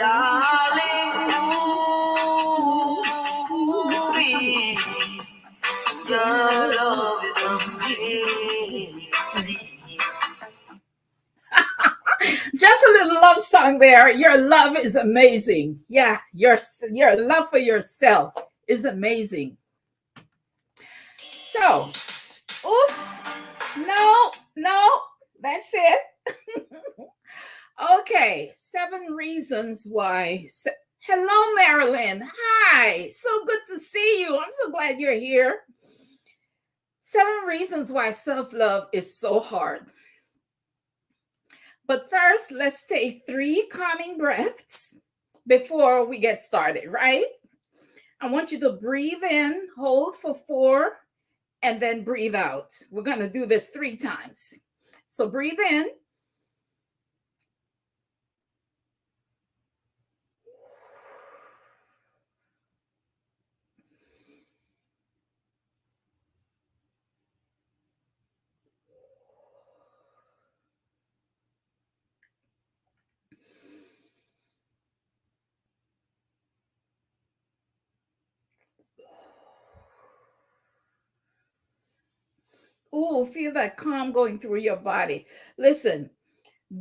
darling, ooh, your love is amazing. Just a little love song there. Your love is amazing. Yeah, your love for yourself is amazing. So, oops. No, that's it. Okay, 7 reasons why. Hello, Marilyn. Hi, so good to see you. I'm so glad you're here. 7 reasons why self-love is so hard. But first, let's take 3 calming breaths before we get started, right? I want you to breathe in, hold for 4, and then breathe out. We're going to do this 3 times. So breathe in. Oh, feel that calm going through your body. Listen,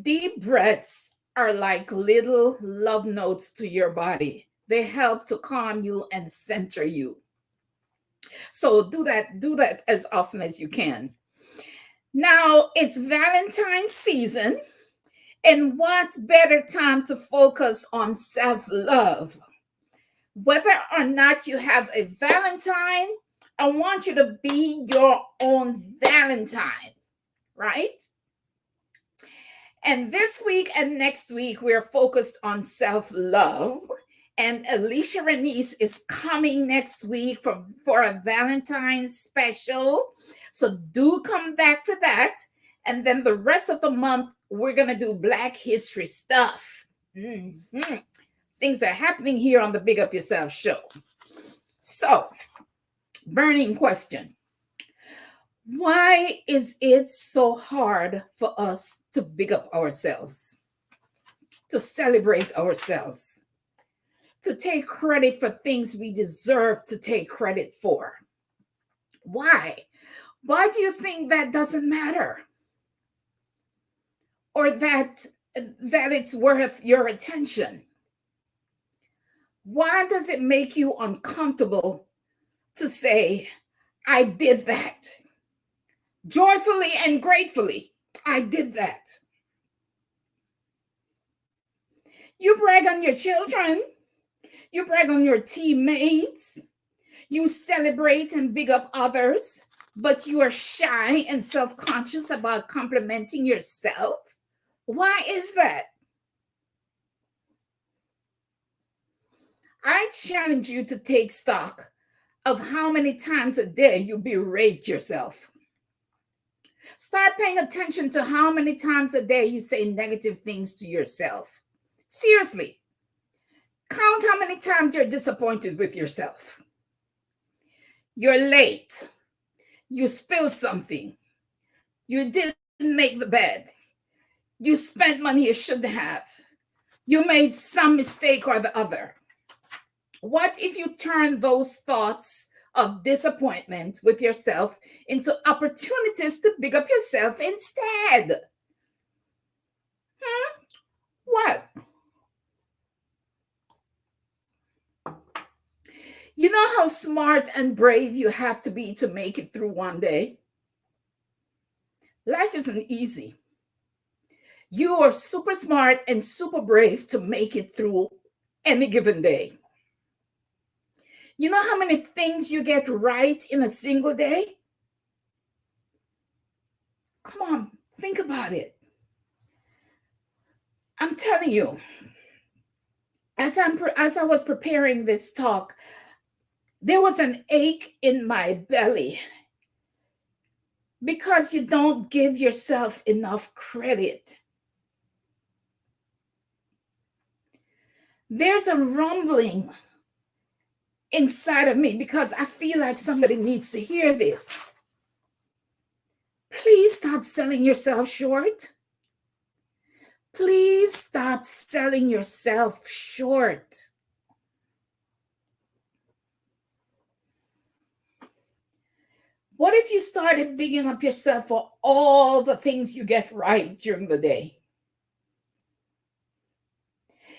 deep breaths are like little love notes to your body. They help to calm you and center you. So do that as often as you can. Now it's Valentine's season, and what better time to focus on self-love? Whether or not you have a Valentine, I want you to be your own Valentine, right? And this week and next week, we're focused on self-love. And Alicia Renice is coming next week for a Valentine's special. So do come back for that. And then the rest of the month, we're going to do Black History stuff. Mm-hmm. Things are happening here on the Big Up Yourself show. So, burning question. Why is it so hard for us to big up ourselves, to celebrate ourselves, to take credit for things we deserve to take credit for? Why? Why do you think that doesn't matter? Or that it's worth your attention? Why does it make you uncomfortable to say, I did that? Joyfully and gratefully, I did that. You brag on your children. You brag on your teammates. You celebrate and big up others, but you are shy and self-conscious about complimenting yourself. Why is that? I challenge you to take stock of how many times a day you berate yourself. Start paying attention to how many times a day you say negative things to yourself. Seriously, count how many times you're disappointed with yourself. You're late. You spilled something. You didn't make the bed. You spent money you shouldn't have. You made some mistake or the other. What if you turn those thoughts of disappointment with yourself into opportunities to big up yourself instead? What? You know how smart and brave you have to be to make it through one day? Life isn't easy. You are super smart and super brave to make it through any given day. You know how many things you get right in a single day? Come on, think about it. I'm telling you, as I was preparing this talk, there was an ache in my belly because you don't give yourself enough credit. There's a rumbling inside of me because I feel like somebody needs to hear this. Please stop selling yourself short. Please stop stop selling yourself short. What if you started bigging up yourself for all the things you get right during the day?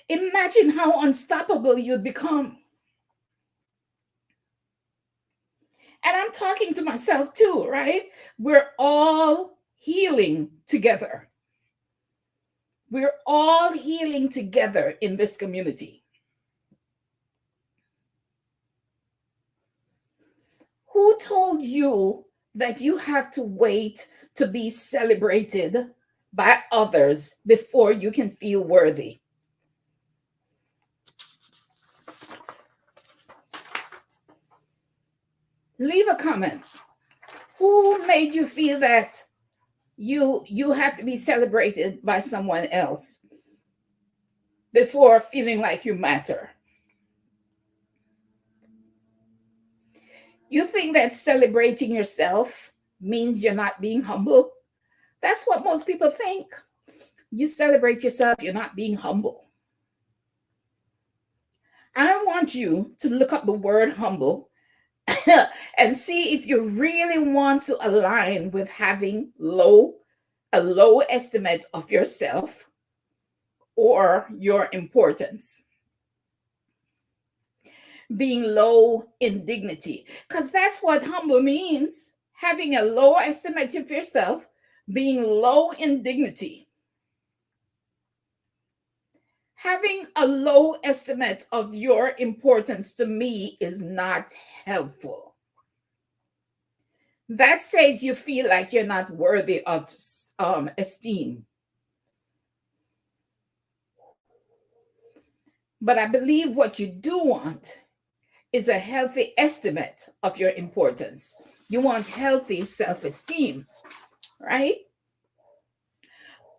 Imagine how unstoppable you'd become. And I'm talking to myself too, right? We're all healing together. We're all healing together in this community. Who told you that you have to wait to be celebrated by others before you can feel worthy? Leave a comment. Who made you feel that you have to be celebrated by someone else before feeling like you matter? You think that celebrating yourself means you're not being humble? That's what most people think. You celebrate yourself, you're not being humble. I want you to look up the word humble and see if you really want to align with having a low estimate of yourself or your importance. Being low in dignity, because that's what humble means. Having a low estimate of yourself, being low in dignity. Having a low estimate of your importance to me is not helpful. That says you feel like you're not worthy of esteem. But I believe what you do want is a healthy estimate of your importance. You want healthy self-esteem, right?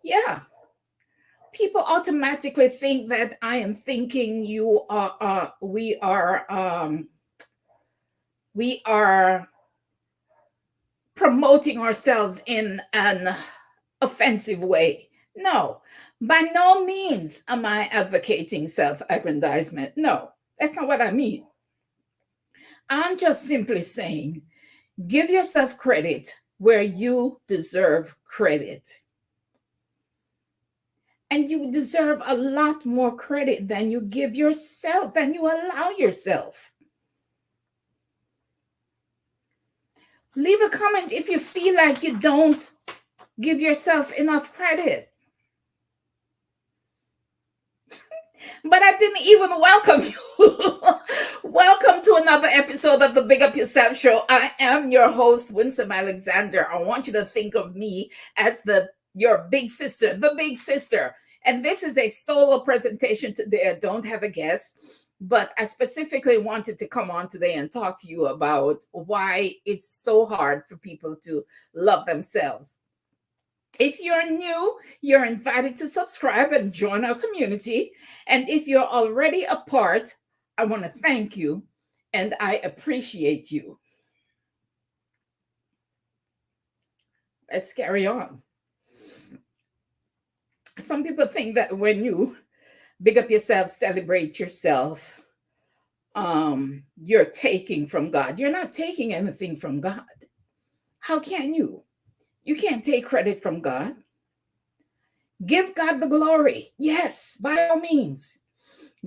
Yeah. People automatically think that I am thinking we are promoting ourselves in an offensive way. No, by no means am I advocating self-aggrandizement. No, that's not what I mean. I'm just simply saying, give yourself credit where you deserve credit. And you deserve a lot more credit than you give yourself, than you allow yourself. Leave a comment if you feel like you don't give yourself enough credit. But I didn't even welcome you. Welcome to another episode of the Big Up Yourself Show. I am your host, Winsome Alexander. I want you to think of me as your big sister, the big sister. And this is a solo presentation today. I don't have a guest, but I specifically wanted to come on today and talk to you about why it's so hard for people to love themselves. If you're new, you're invited to subscribe and join our community. And if you're already a part, I want to thank you and I appreciate you. Let's carry on. Some people think that when you big up yourself, celebrate yourself, you're taking from God. You're not taking anything from God. How can you? You can't take credit from God. Give God the glory. Yes, by all means.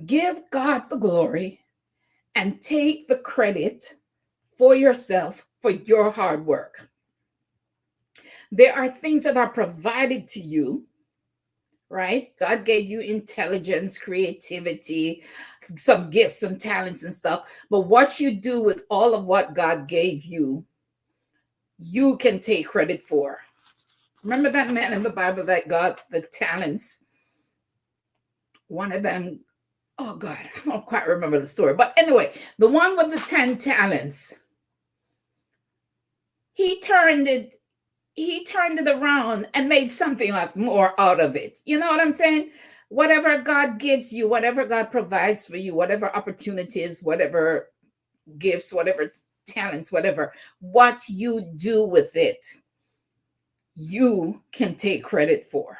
Give God the glory and take the credit for yourself for your hard work. There are things that are provided to you, right? God gave you intelligence, creativity, some gifts, some talents and stuff. But what you do with all of what God gave you, you can take credit for. Remember that man in the Bible that got the talents? One of them, oh God, I don't quite remember the story. But anyway, the one with the 10 talents, he turned it around and made something like more out of it. You know what I'm saying? Whatever God gives you, whatever God provides for you, whatever opportunities, whatever gifts, whatever talents, whatever, what you do with it, you can take credit for.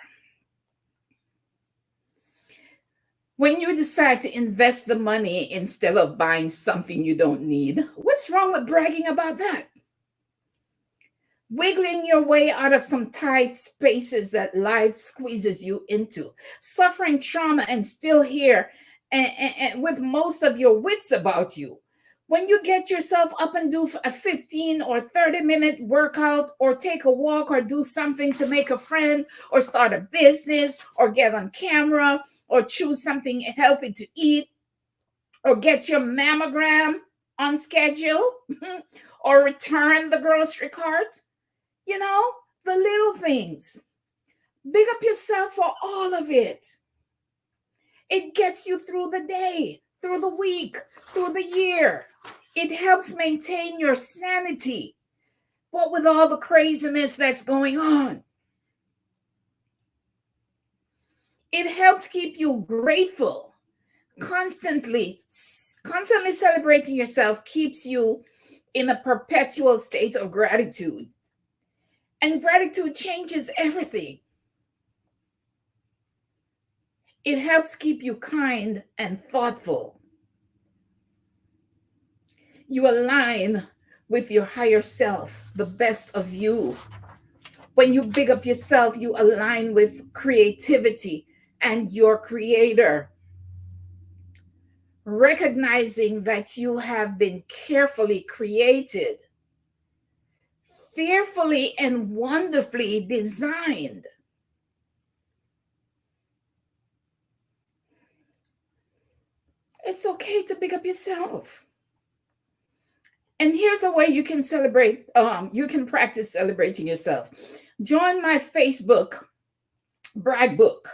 When you decide to invest the money instead of buying something you don't need, what's wrong with bragging about that? Wiggling your way out of some tight spaces that life squeezes you into, suffering trauma and still here and with most of your wits about you. When you get yourself up and do a 15 or 30-minute workout or take a walk or do something to make a friend or start a business or get on camera or choose something healthy to eat or get your mammogram on schedule or return the grocery cart, you know, the little things. Big up yourself for all of it. It gets you through the day, through the week, through the year. It helps maintain your sanity. What with all the craziness that's going on? It helps keep you grateful. Constantly celebrating yourself keeps you in a perpetual state of gratitude. And gratitude changes everything. It helps keep you kind and thoughtful. You align with your higher self, the best of you. When you big up yourself, you align with creativity and your creator. Recognizing that you have been carefully created, fearfully and wonderfully designed. It's okay to big up yourself. And here's a way you can celebrate, you can practice celebrating yourself. Join my Facebook brag book.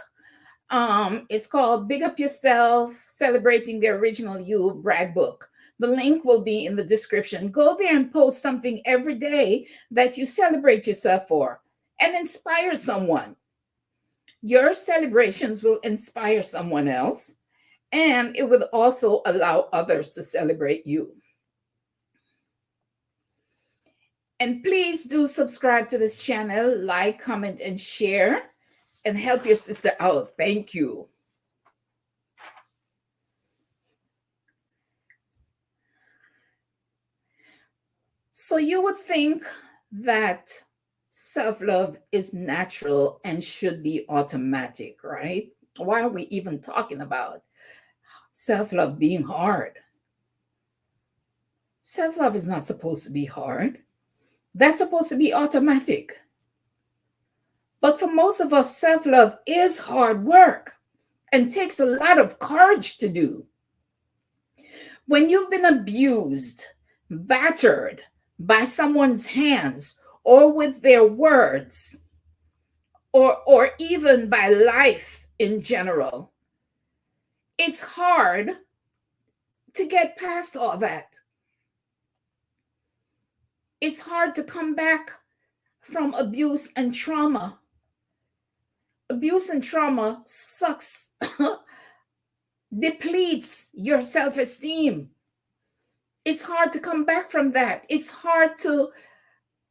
It's called Big Up Yourself, Celebrating the Original You brag book. The link will be in the description. Go there and post something every day that you celebrate yourself for and inspire someone. Your celebrations will inspire someone else, and it will also allow others to celebrate you. And please do subscribe to this channel, like, comment, and share, and help your sister out. Thank you. So you would think that self-love is natural and should be automatic, right? Why are we even talking about self-love being hard? Self-love is not supposed to be hard. That's supposed to be automatic. But for most of us, self-love is hard work and takes a lot of courage to do. When you've been abused, battered by someone's hands or with their words, or even by life in general, it's hard to get past all that. It's hard to come back from abuse and trauma. Abuse and trauma sucks, depletes your self-esteem. It's hard to come back from that. It's hard to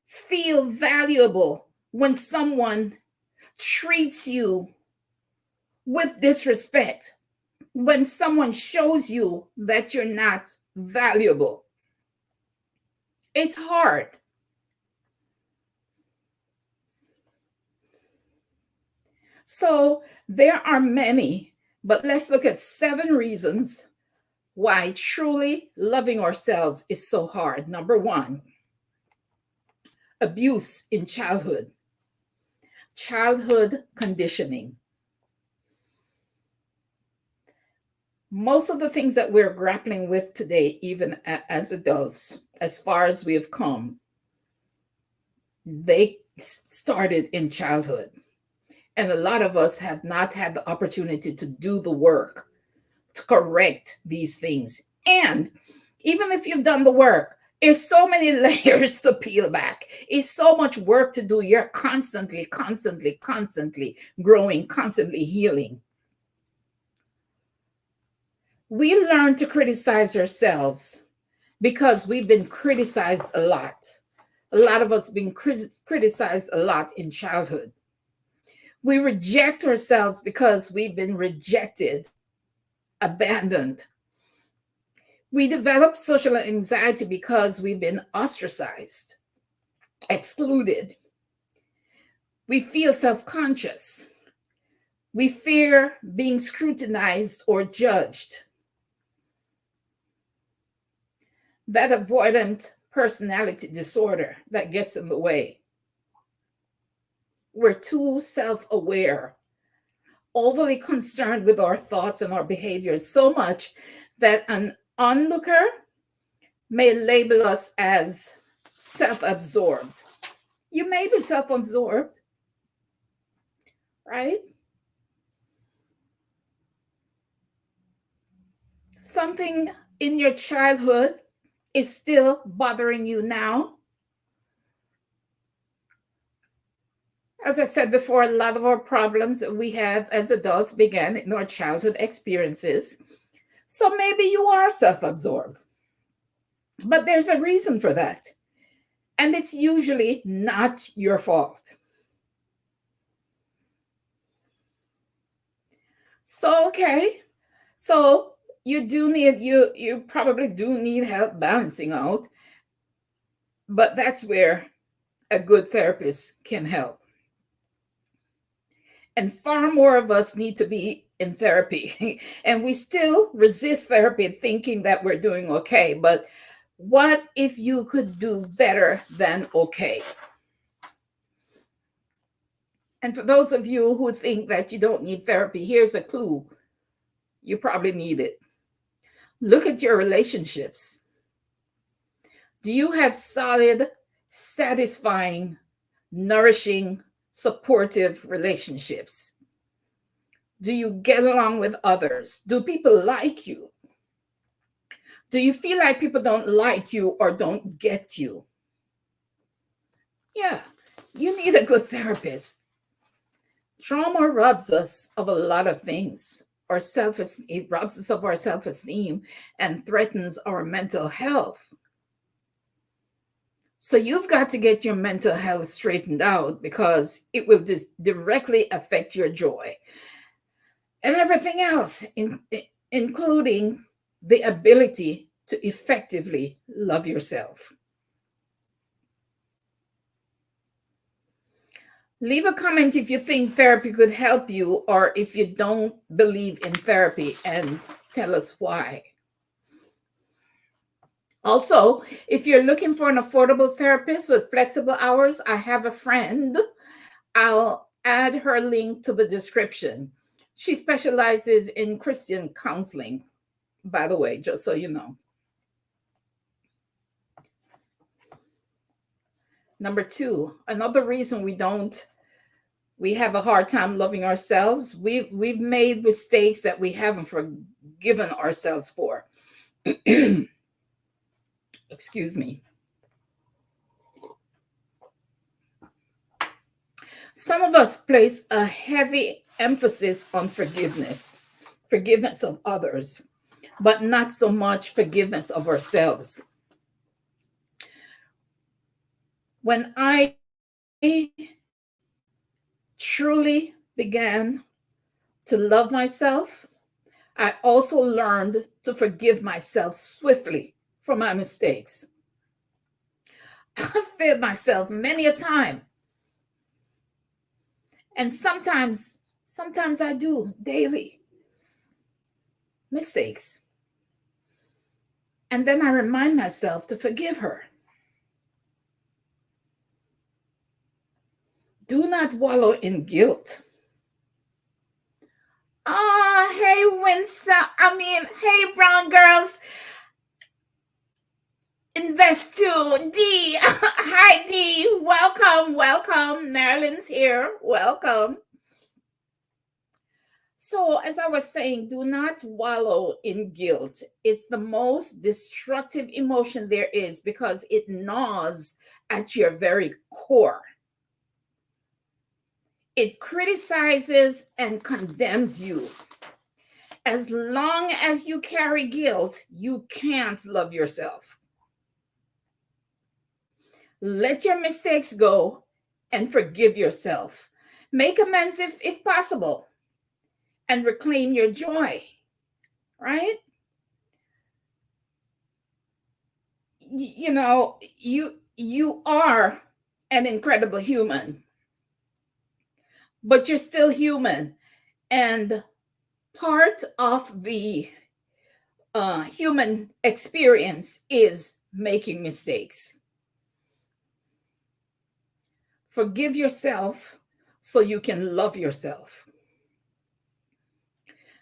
feel valuable when someone treats you with disrespect, when someone shows you that you're not valuable. It's hard. So there are many, but let's look at 7 reasons why truly loving ourselves is so hard. Number 1, abuse in childhood. Childhood conditioning. Most of the things that we're grappling with today, even as adults, as far as we have come, they started in childhood. And a lot of us have not had the opportunity to do the work to correct these things. And even if you've done the work, there's so many layers to peel back. It's so much work to do. You're constantly growing, constantly healing. We learn to criticize ourselves because we've been criticized a lot. A lot of us been criticized a lot in childhood. We reject ourselves because we've been rejected abandoned. We develop social anxiety because we've been ostracized, excluded. We feel self conscious. We fear being scrutinized or judged. That avoidant personality disorder that gets in the way. We're too self aware, overly concerned with our thoughts and our behaviors, so much that an onlooker may label us as self absorbed. You may be self absorbed, right? Something in your childhood is still bothering you now. As I said before, a lot of our problems that we have as adults began in our childhood experiences. So maybe you are self absorbed. But there's a reason for that. And it's usually not your fault. So, okay. So you probably do need help balancing out. But that's where a good therapist can help. And far more of us need to be in therapy. And we still resist therapy thinking that we're doing okay. But what if you could do better than okay? And for those of you who think that you don't need therapy, here's a clue. You probably need it. Look at your relationships. Do you have solid, satisfying, nourishing, supportive relationships? Do you get along with others? Do people like you? Do you feel like people don't like you or don't get you? Yeah, you need a good therapist. Trauma robs us of a lot of things. It robs us of our self-esteem and threatens our mental health. So you've got to get your mental health straightened out because it will directly affect your joy and everything else, including the ability to effectively love yourself. Leave a comment if you think therapy could help you or if you don't believe in therapy, and tell us why. Also, if you're looking for an affordable therapist with flexible hours, I have a friend. I'll add her link to the description. She specializes in Christian counseling, by the way, just so you know. Number two, another reason we have a hard time loving ourselves. We've made mistakes that we haven't forgiven ourselves for. Excuse me. Some of us place a heavy emphasis on forgiveness of others, but not so much forgiveness of ourselves. When I truly began to love myself, I also learned to forgive myself swiftly for my mistakes. I failed myself many a time. And sometimes I do daily mistakes. And then I remind myself to forgive her. Do not wallow in guilt. Hey, hey, brown girls. Invest to D. Hi, D. Welcome. Marilyn's here. Welcome. So, as I was saying, do not wallow in guilt. It's the most destructive emotion there is because it gnaws at your very core. It criticizes and condemns you. As long as you carry guilt, you can't love yourself. Let your mistakes go and forgive yourself. Make amends if possible and reclaim your joy, right? You know, you are an incredible human, but you're still human. And part of the human experience is making mistakes. Forgive yourself so you can love yourself.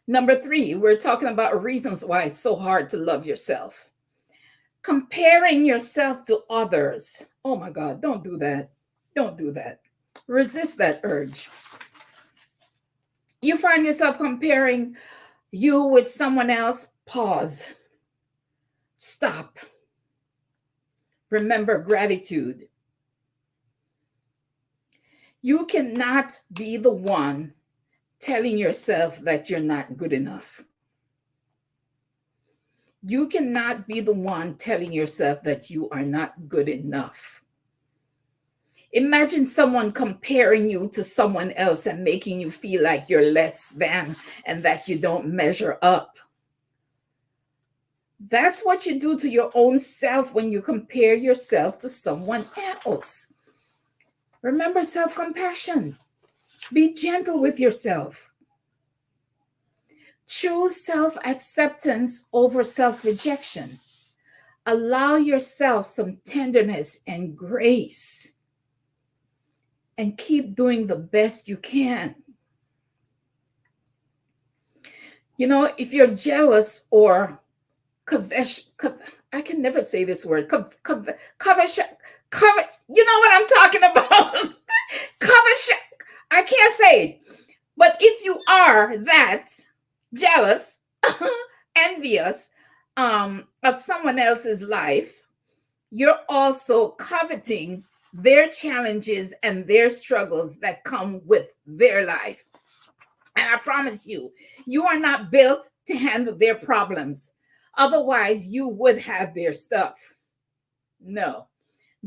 Number 3, we're talking about reasons why it's so hard to love yourself. Comparing yourself to others. Oh my God, don't do that. Don't do that. Resist that urge. You find yourself comparing you with someone else. Pause. Stop. Remember gratitude. You cannot be the one telling yourself that you're not good enough. You cannot be the one telling yourself that you are not good enough. Imagine someone comparing you to someone else and making you feel like you're less than and that you don't measure up. That's what you do to your own self when you compare yourself to someone else. Remember self-compassion. Be gentle with yourself. Choose self-acceptance over self-rejection. Allow yourself some tenderness and grace. And keep doing the best you can. You know, if you're jealous or I can never say this word. Cover, you know what I'm talking about. I can't say it. But if you are that jealous, envious of someone else's life, you're also coveting their challenges and their struggles that come with their life. And I promise you, you are not built to handle their problems. Otherwise, you would have their stuff. No.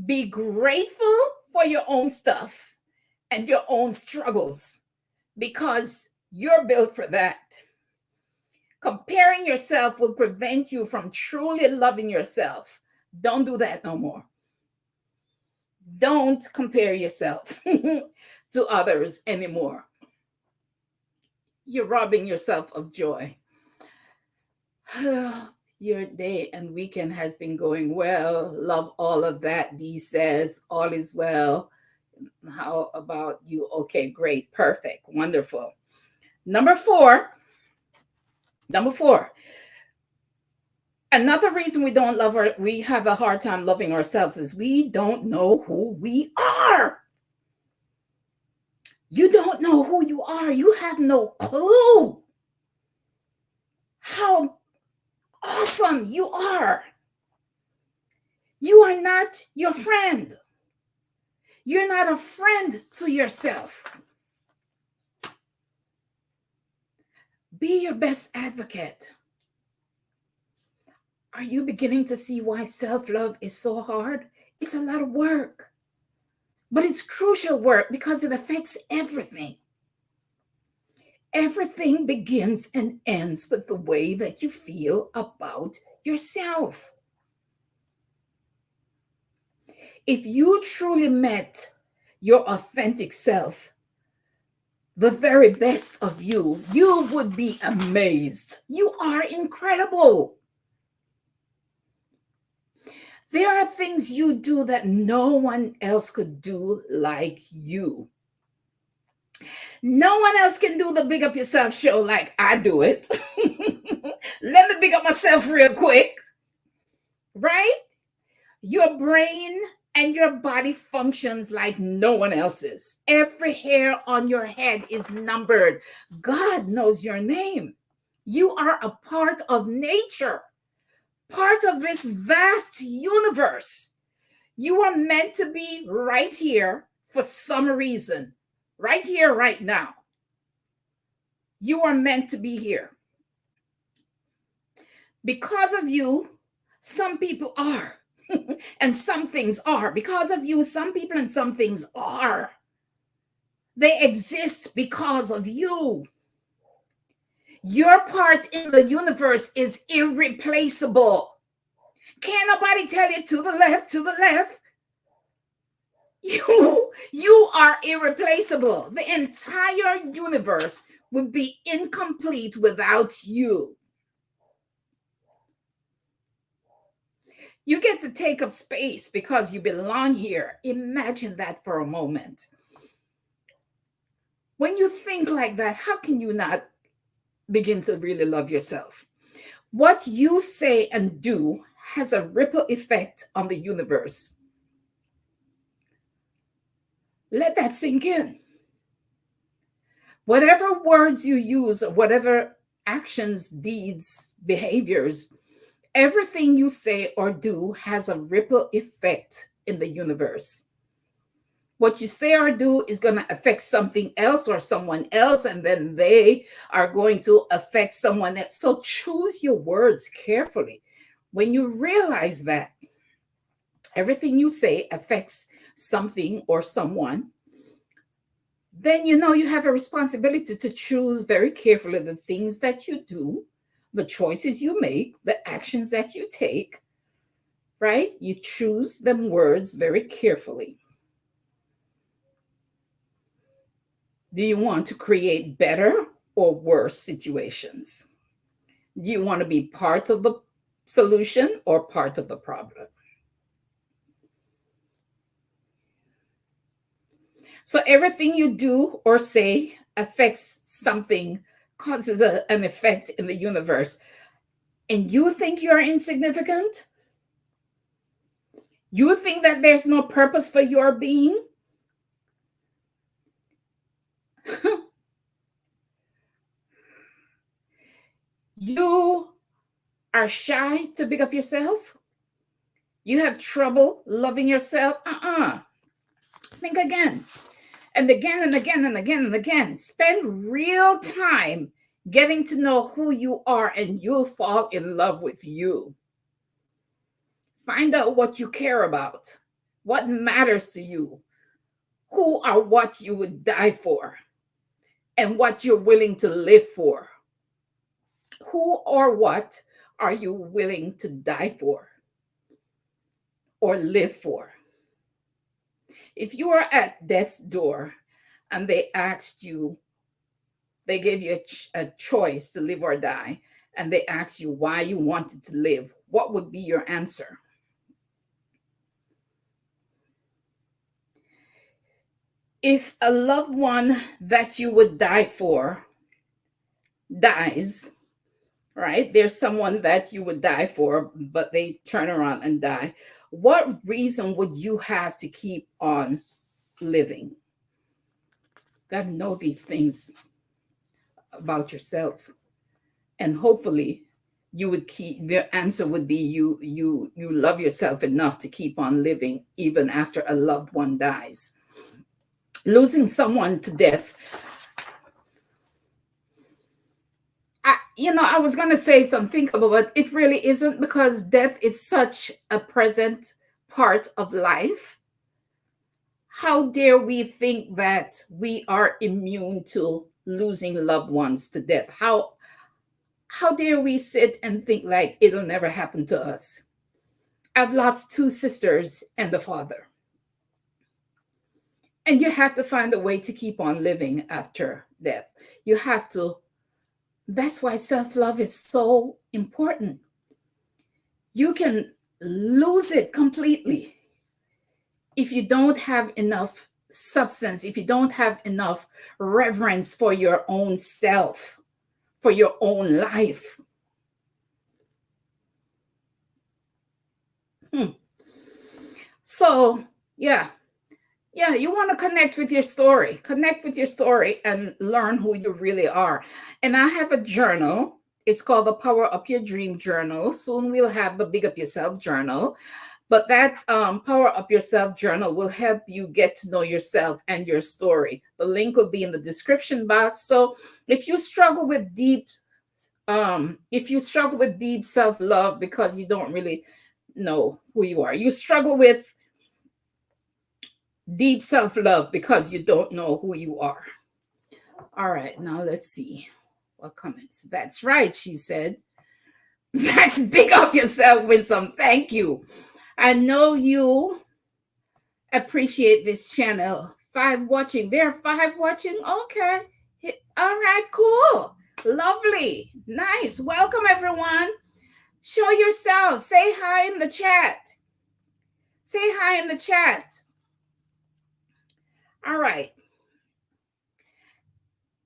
Be grateful for your own stuff and your own struggles because you're built for that. Comparing yourself will prevent you from truly loving yourself. Don't do that no more. Don't compare yourself to others anymore. You're robbing yourself of joy. Your day and weekend has been going well. Love all of that. Dee says, all is well. How about you? Okay, great, perfect, wonderful. Number four. Another reason we have a hard time loving ourselves is we don't know who we are. You don't know who you are. You have no clue how awesome you are. You are not your friend. You're not a friend to yourself. Be your best advocate. Are you beginning to see why self-love is so hard? It's a lot of work, but it's crucial work because it affects everything. Everything begins and ends with the way that you feel about yourself. If you truly met your authentic self, the very best of you, you would be amazed. You are incredible. There are things you do that no one else could do like you. No one else can do the Big Up Yourself show like I do it. Let me big up myself real quick. Right? Your brain and your body functions like no one else's. Every hair on your head is numbered. God knows your name. You are a part of nature, part of this vast universe. You are meant to be right here for some reason, right here, right now. You are meant to be here. Because of you, some people are. And some things are. Because of you, some people and some things are. They exist because of you. Your part in the universe is irreplaceable. Can't nobody tell you to the left, to the left. You are irreplaceable. The entire universe would be incomplete without you. You get to take up space because you belong here. Imagine that for a moment. When you think like that, how can you not begin to really love yourself? What you say and do has a ripple effect on the universe. Let that sink in. Whatever words you use, or whatever actions, deeds, behaviors, everything you say or do has a ripple effect in the universe. What you say or do is going to affect something else or someone else, and then they are going to affect someone else. So choose your words carefully. When you realize that everything you say affects something or someone, then you know you have a responsibility to choose very carefully the things that you do, the choices you make, the actions that you take, right? You choose them words very carefully. Do you want to create better or worse situations? Do you want to be part of the solution or part of the problem? So everything you do or say affects something, causes an effect in the universe. And you think you're insignificant? You think that there's no purpose for your being? You are shy to big up yourself? You have trouble loving yourself? Think again and again and again and again and again. Spend real time getting to know who you are, and you'll fall in love with you. Find out what you care about, what matters to you, who or what you would die for, and what you're willing to live for. Who or what are you willing to die for or live for? If you are at death's door and they gave you a choice to live or die, and they asked you why you wanted to live, what would be your answer? If a loved one that you would die for dies, right? There's someone that you would die for, but they turn around and die. What reason would you have to keep on living? Got to know these things about yourself. And hopefully you would keep, the answer would be you love yourself enough to keep on living even after a loved one dies. Losing someone to death, I was going to say something about, but it really isn't, because death is such a present part of life. How dare we think that we are immune to losing loved ones to death? How dare we sit and think like it'll never happen to us? I've lost 2 sisters and a father. And you have to find a way to keep on living after death. You have to. That's why self-love is so important. You can lose it completely if you don't have enough substance, if you don't have enough reverence for your own self, for your own life. So, yeah, you want to connect with your story. Connect with your story and learn who you really are. And I have a journal. It's called the Power Up Your Dream Journal. Soon we'll have the Big Up Yourself Journal. But that Power Up Yourself Journal will help you get to know yourself and your story. The link will be in the description box. So if you struggle with deep self-love because you don't really know who you are, you struggle with deep self-love because you don't know who you are. All right, now let's see What comments? That's right, she said. That's big up yourself with some thank you. I know you appreciate this channel. 5 watching. There are 5 watching. Okay. All right, cool. Lovely. Nice. Welcome, everyone. Show yourself. Say hi in the chat. Say hi in the chat. All right.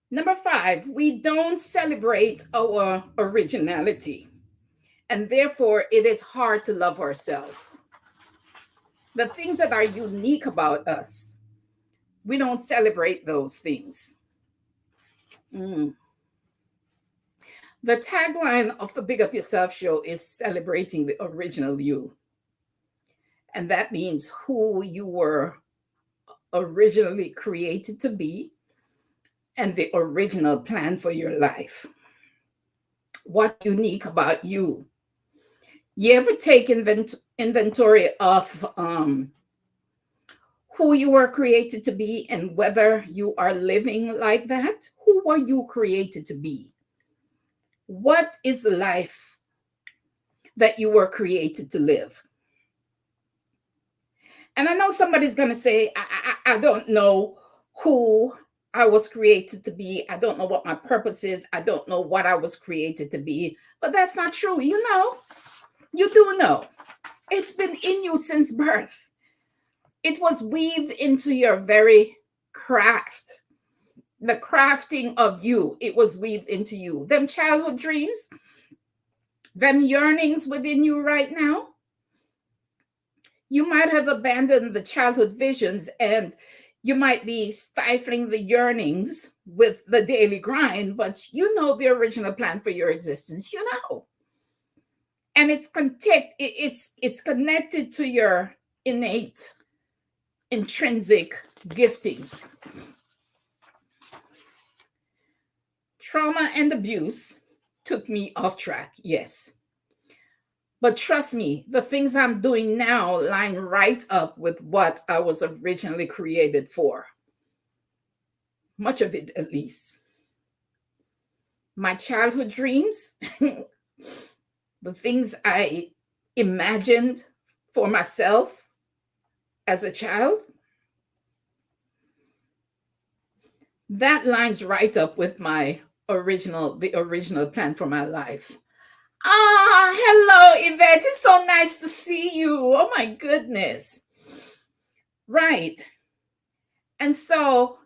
Number 5, we don't celebrate our originality, and therefore it is hard to love ourselves. The things that are unique about us, we don't celebrate those things. The tagline of the Big Up Yourself show is celebrating the original you. And that means who you were originally created to be and the original plan for your life. What's unique about you? You ever take inventory of who you were created to be and whether you are living like that? Who were you created to be? What is the life that you were created to live? And I know somebody's going to say, I don't know who I was created to be. I don't know what my purpose is. I don't know what I was created to be. But that's not true. You know, you do know. It's been in you since birth. It was weaved into your very craft. The crafting of you, it was weaved into you. Them childhood dreams, them yearnings within you right now. You might have abandoned the childhood visions and you might be stifling the yearnings with the daily grind, but you know the original plan for your existence, you know. And it's connected to your innate, intrinsic giftings. Trauma and abuse took me off track, yes. But trust me, the things I'm doing now line right up with what I was originally created for. Much of it, at least. My childhood dreams, the things I imagined for myself as a child, that lines right up with the original plan for my life. Hello, Yvette. It's so nice to see you. Oh, my goodness. Right. And so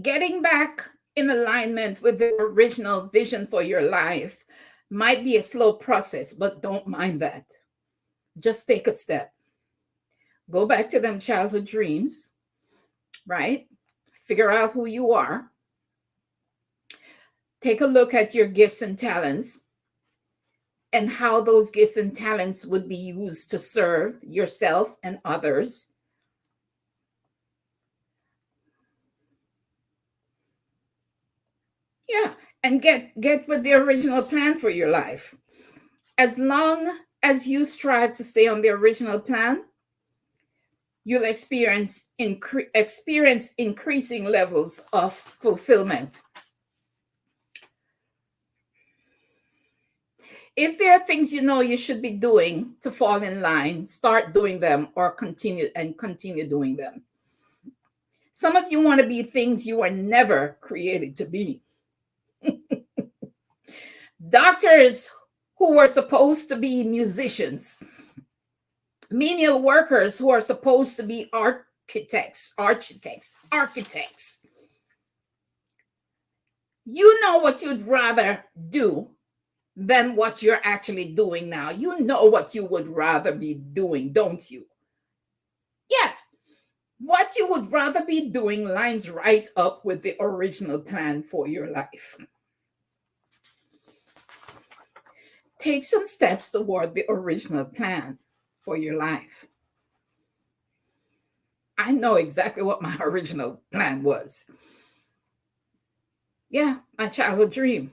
getting back in alignment with the original vision for your life might be a slow process, but don't mind that. Just take a step. Go back to them childhood dreams, right? Figure out who you are. Take a look at your gifts and talents and how those gifts and talents would be used to serve yourself and others. Yeah, and get with the original plan for your life. As long as you strive to stay on the original plan, you'll experience increasing levels of fulfillment. If there are things you know you should be doing to fall in line, start doing them or continue doing them. Some of you want to be things you were never created to be. Doctors who were supposed to be musicians, menial workers who are supposed to be architects. You know what you'd rather do than what you're actually doing now. You know what you would rather be doing, don't you? Yeah. What you would rather be doing lines right up with the original plan for your life. Take some steps toward the original plan for your life. I know exactly what my original plan was. Yeah, my childhood dream.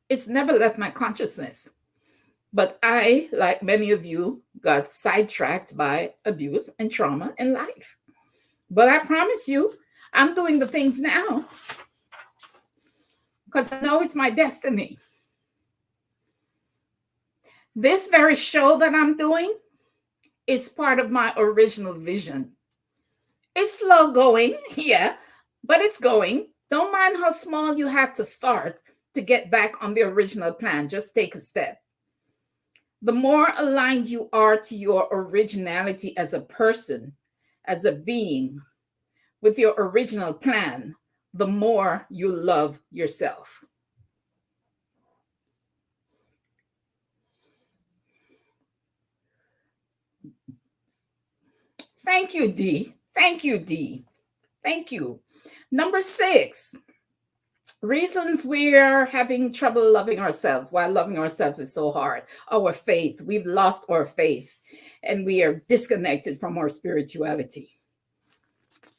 It's never left my consciousness. But I, like many of you, got sidetracked by abuse and trauma in life. But I promise you, I'm doing the things now because I know it's my destiny. This very show that I'm doing is part of my original vision. It's slow going, yeah, but it's going. Don't mind how small you have to start to get back on the original plan. Just take a step. The more aligned you are to your originality as a person, as a being, with your original plan, the more you love yourself. Thank you, D. Thank you, D. Thank you. Number 6, reasons we're having trouble loving ourselves. Why loving ourselves is so hard. Our faith. We've lost our faith and we are disconnected from our spirituality.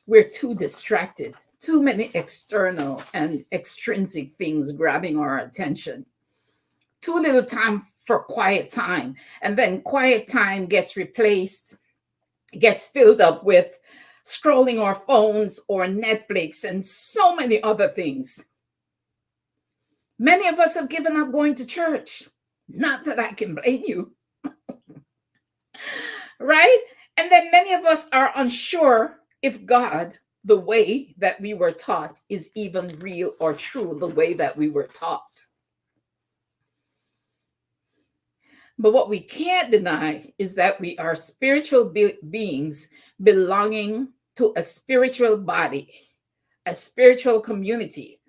We're too distracted. Too many external and extrinsic things grabbing our attention. Too little time for quiet time. And then quiet time gets replaced, gets filled up with scrolling our phones or Netflix and so many other things. Many of us have given up going to church. Not that I can blame you. Right? And then many of us are unsure if God, the way that we were taught, is even real or true, the way that we were taught. But what we can't deny is that we are spiritual beings belonging to a spiritual body, a spiritual community.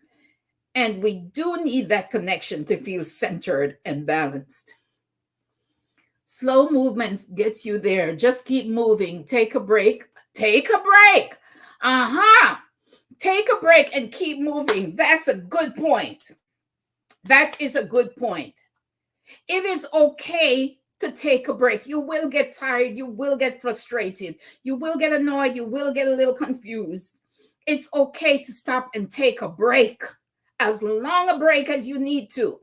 And we do need that connection to feel centered and balanced. Slow movements gets you there. Just keep moving. Take a break. Take a break. Take a break and keep moving. That's a good point. That is a good point. It is okay to take a break. You will get tired. You will get frustrated. You will get annoyed. You will get a little confused. It's okay to stop and take a break, as long a break as you need to,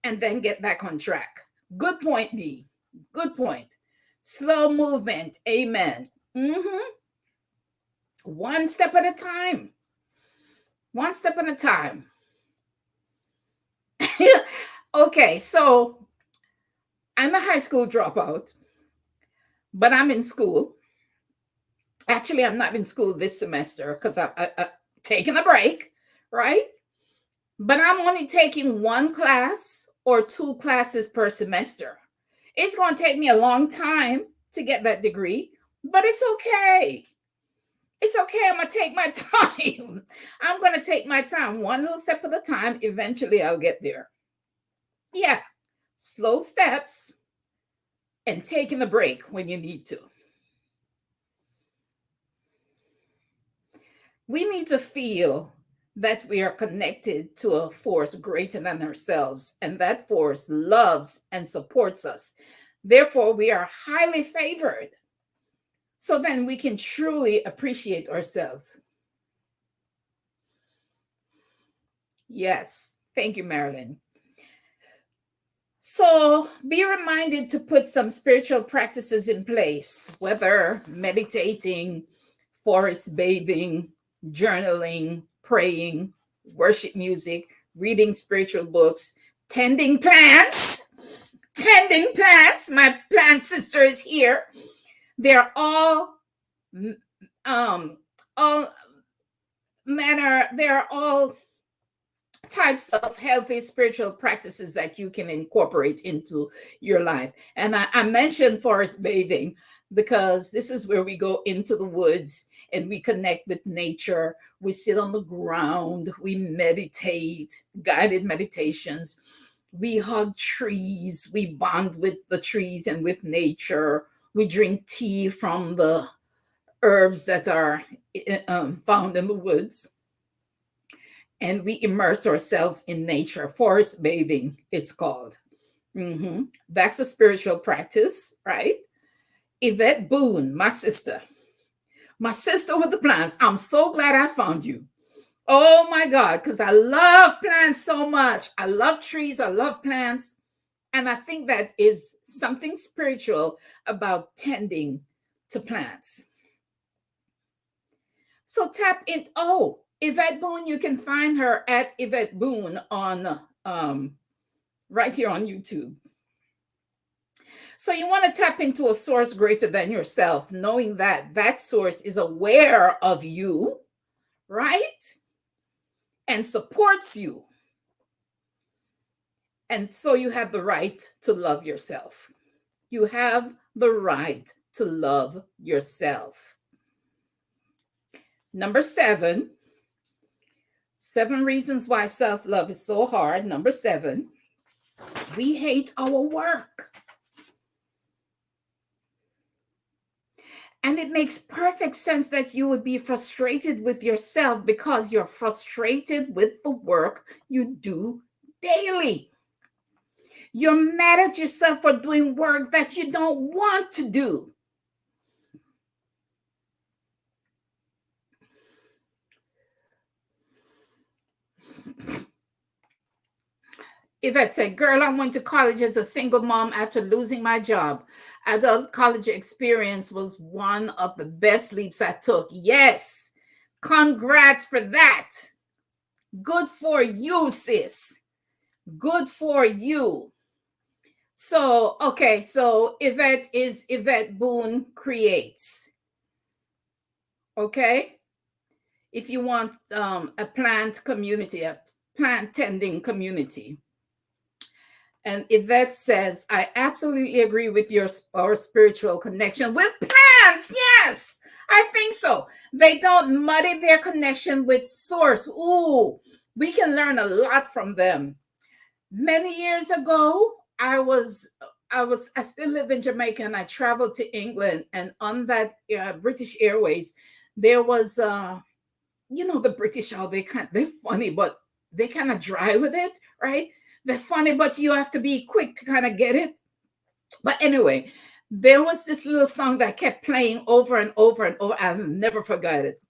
and then get back on track. Good point, D. Good point. Slow movement. Amen. One step at a time. One step at a time. Okay, so I'm a high school dropout, but I'm in school. Actually, I'm not in school this semester because I'm taking a break, right? But I'm only taking 1 class or 2 classes per semester. It's going to take me a long time to get that degree, but it's okay. It's okay. I'm going to take my time. I'm going to take my time, one little step at a time. Eventually, I'll get there. Yeah, slow steps and taking a break when you need to. We need to feel that we are connected to a force greater than ourselves, and that force loves and supports us. Therefore, we are highly favored. So then we can truly appreciate ourselves. Yes, thank you, Marilyn. So be reminded to put some spiritual practices in place, whether meditating, forest bathing, journaling, praying, worship music, reading spiritual books, tending plants. Tending plants. My plant sister is here. They're all types of healthy spiritual practices that you can incorporate into your life. And I mentioned forest bathing because this is where we go into the woods and we connect with nature. We sit on the ground, we meditate, guided meditations. We hug trees, we bond with the trees and with nature. We drink tea from the herbs that are found in the woods. And we immerse ourselves in nature. Forest bathing, it's called. That's a spiritual practice, right? Yvette Boone, my sister with the plants. I'm so glad I found you. Oh my God, because I love plants so much. I love trees, I love plants. And I think that is something spiritual about tending to plants. So tap in. Oh, Yvette Boone, you can find her at Yvette Boone on right here on YouTube. So you want to tap into a source greater than yourself, knowing that that source is aware of you, right? And supports you. And so you have the right to love yourself. You have the right to love yourself. Number 7, 7 reasons why self-love is so hard. Number 7, we hate our work. And it makes perfect sense that you would be frustrated with yourself because you're frustrated with the work you do daily. You're mad at yourself for doing work that you don't want to do. Yvette said, girl, I went to college as a single mom after losing my job. Adult college experience was one of the best leaps I took. Yes, congrats for that. Good for you, sis. Good for you. So, okay, so Yvette is Yvette Boone Creates. Okay? If you want a plant community, a plant tending community. And Yvette says, I absolutely agree with our spiritual connection with plants. Yes, I think so. They don't muddy their connection with source. Ooh, we can learn a lot from them. Many years ago, I still live in Jamaica, and I traveled to England, and on that British Airways, there was, the British, how they're funny, but they kind of dry with it, right? They're funny, but you have to be quick to kind of get it. But anyway, there was this little song that kept playing over and over and over. I'll never forget it.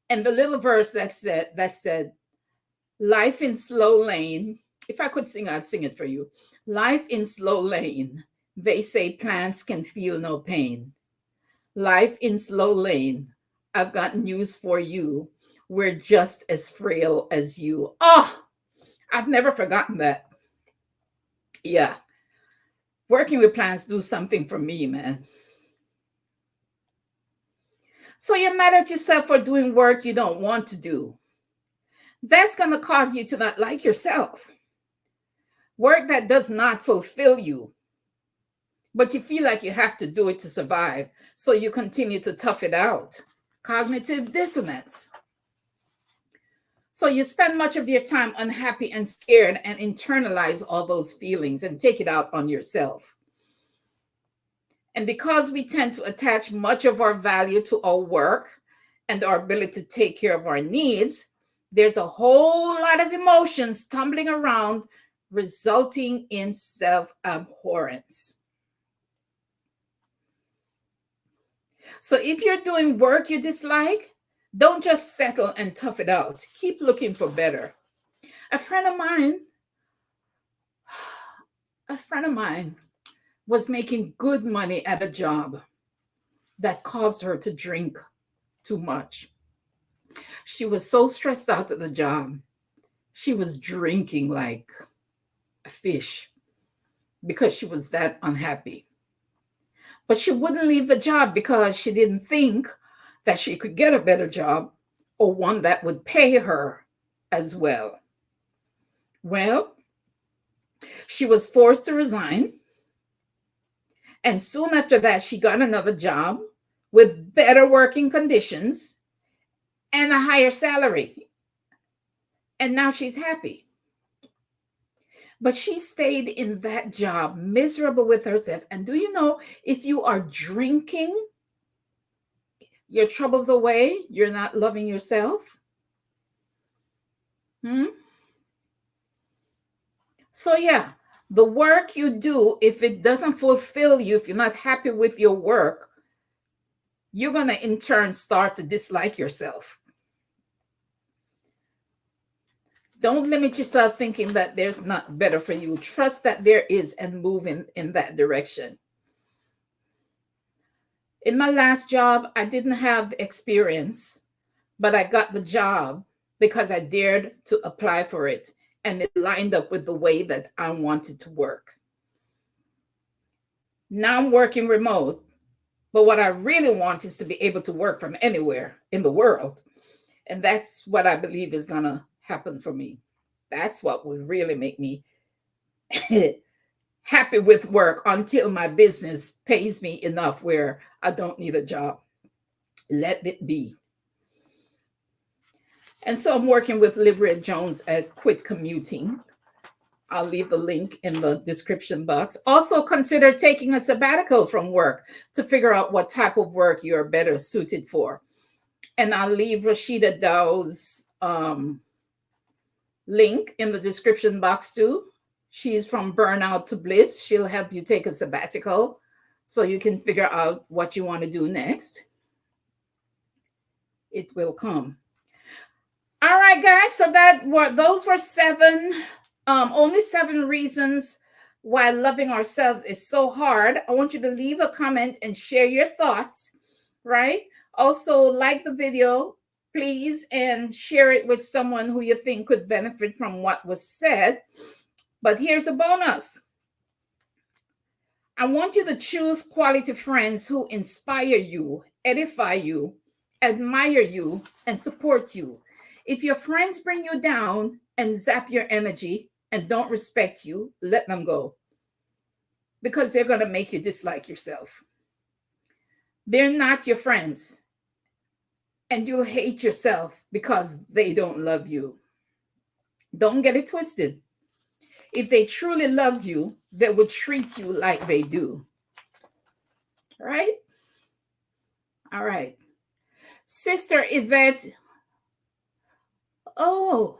And the little verse that said, life in slow lane. If I could sing, I'd sing it for you. Life in slow lane. They say plants can feel no pain. Life in slow lane. I've got news for you. We're just as frail as you. Oh, I've never forgotten that. Yeah. Working with plants do something for me, man. So you're mad at yourself for doing work you don't want to do. That's going to cause you to not like yourself. Work that does not fulfill you, but you feel like you have to do it to survive. So you continue to tough it out. Cognitive dissonance. So you spend much of your time unhappy and scared and internalize all those feelings and take it out on yourself. And because we tend to attach much of our value to our work and our ability to take care of our needs, there's a whole lot of emotions tumbling around, resulting in self-abhorrence. So if you're doing work you dislike, don't just settle and tough it out. Keep looking for better. A friend of mine was making good money at a job that caused her to drink too much. She was so stressed out at the job. She was drinking like a fish because she was that unhappy. But she wouldn't leave the job because she didn't think that she could get a better job or one that would pay her as well. Well, she was forced to resign. And soon after that, she got another job with better working conditions and a higher salary. And now she's happy. But she stayed in that job, miserable with herself. And do you know, if you are drinking your troubles away, you're not loving yourself? So yeah, the work you do, if it doesn't fulfill you, if you're not happy with your work, you're going to in turn start to dislike yourself. Don't limit yourself thinking that there's not better for you. Trust that there is and move in that direction. In my last job, I didn't have experience. but I got the job because I dared to apply for it, and it lined up with the way that I wanted to work. Now I'm working remote, but what I really want is to be able to work from anywhere in the world. And that's what I believe is going to happen for me. That's what would really make me happy with work until my business pays me enough where I don't need a job. Let it be. And so I'm working with Libra Jones at Quit Commuting. I'll leave the link in the description box. Also, consider taking a sabbatical from work to figure out what type of work you're better suited for. And I'll leave Rashida Dow's link in the description box too. She's from Burnout to Bliss. She'll help you take a sabbatical so you can figure out what you want to do next. It will come. All right, guys. So those were only 7 reasons why loving ourselves is so hard. I want you to leave a comment and share your thoughts, right? Also, like the video, please, and share it with someone who you think could benefit from what was said. But here's a bonus. I want you to choose quality friends who inspire you, edify you, admire you, and support you. If your friends bring you down and zap your energy and don't respect you, let them go. Because they're going to make you dislike yourself. They're not your friends. And you'll hate yourself because they don't love you. Don't get it twisted. If they truly loved you, they would treat you like they do. Right? All right. Sister Yvette. Oh,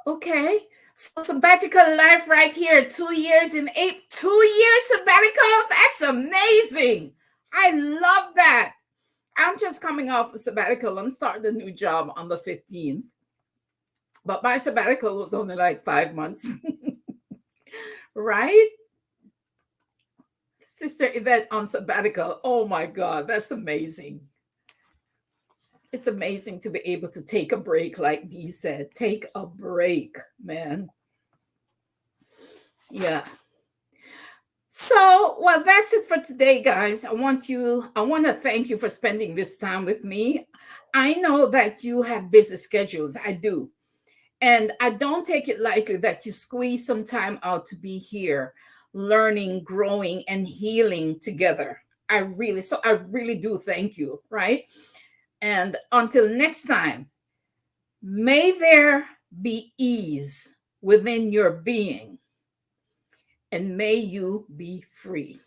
okay. So sabbatical life right here. 2 years in 8. 2 years sabbatical. That's amazing. I love that. I'm just coming off a sabbatical. I'm starting a new job on the 15th. But my sabbatical was only like 5 months. Right? Sister Yvette on sabbatical. Oh my God, that's amazing. It's amazing to be able to take a break, like Dee said. Take a break, man. Yeah. So, well, that's it for today, guys. I want to thank you for spending this time with me. I know that you have busy schedules. I do. And I don't take it lightly that you squeeze some time out to be here, learning, growing, and healing together. I really do thank you, right? And until next time, may there be ease within your being, and may you be free.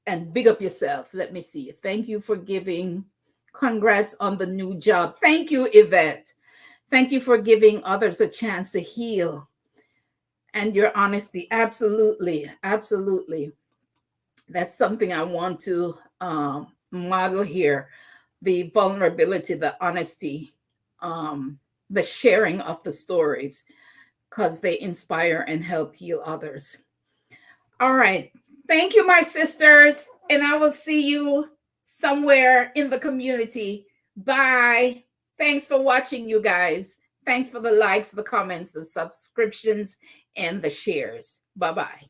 And big up yourself. Let me see. Thank you for giving. Congrats on the new job. Thank you, Yvette. Thank you for giving others a chance to heal. And your honesty. Absolutely. Absolutely. That's something I want to model here. The vulnerability, the honesty, the sharing of the stories, because they inspire and help heal others. All right. Thank you, my sisters. And I will see you somewhere in the community. Bye. Thanks for watching, you guys. Thanks for the likes, the comments, the subscriptions, and the shares. Bye-bye.